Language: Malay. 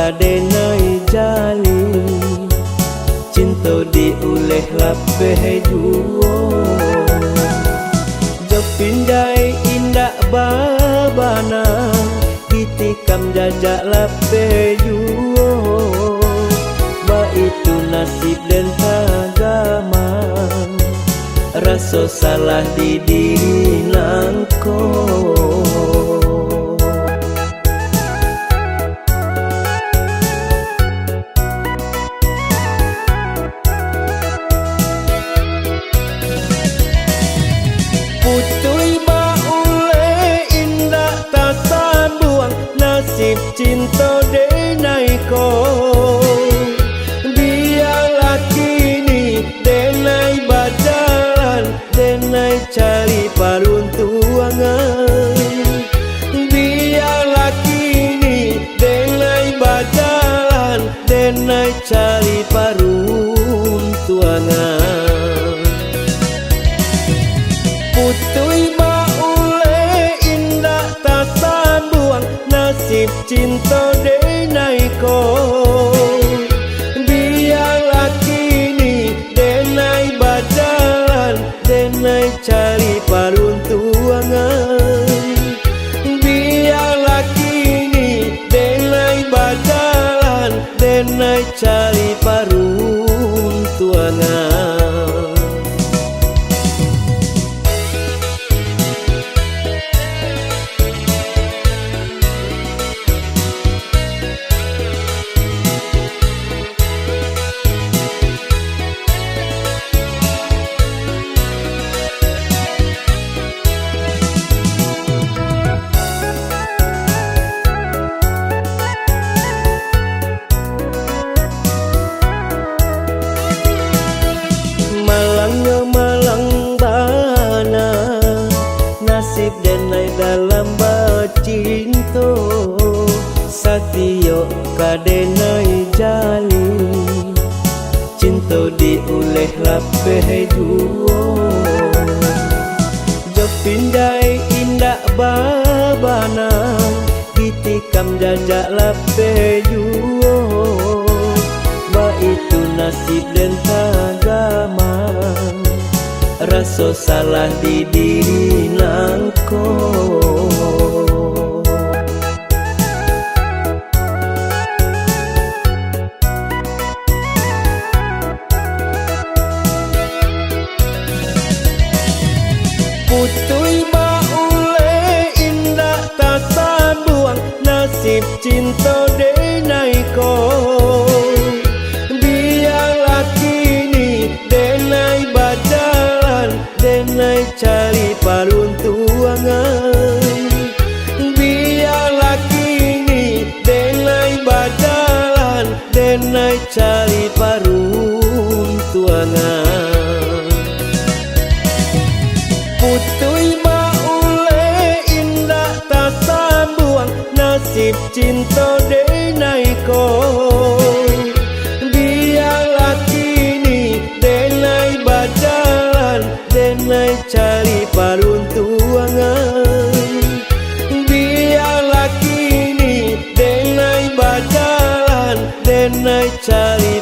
kadenai jali cinta diuleh lapeh duo jo pindai indak babana ditikam jajak lapeh duo ba itu nasib dan tagaman rasa salah di diri nangko putui ba ule indah tak sambuang nasib cinta denai ko biarlah kini denai berjalan denai cari peruntungan biarlah kini denai berjalan denai cari peruntungan putui ba ule indah tak sambuang nasib cinta denai ko biarlah kini denai berjalan denai cari peruntungan biarlah kini denai berjalan denai cari peruntungan nasib denai dalam bacinto satio kadenai jali cinta diuleh lapeh duo jo pindai indak babana ditikam jajak lapeh duo ba itu nasib dan tagaman rasa salah di diri nangko putui ba ule indah tak sambuang nasib cinta denai ko biarlah kini denai berjalan denai cari peruntungan biarlah kini denai berjalan denai cari peruntungan putui ba ule indah tak sambuang nasib cinta denai ko biarlah kini denai berjalan denai cari peruntungan biarlah kini denai berjalan denai cari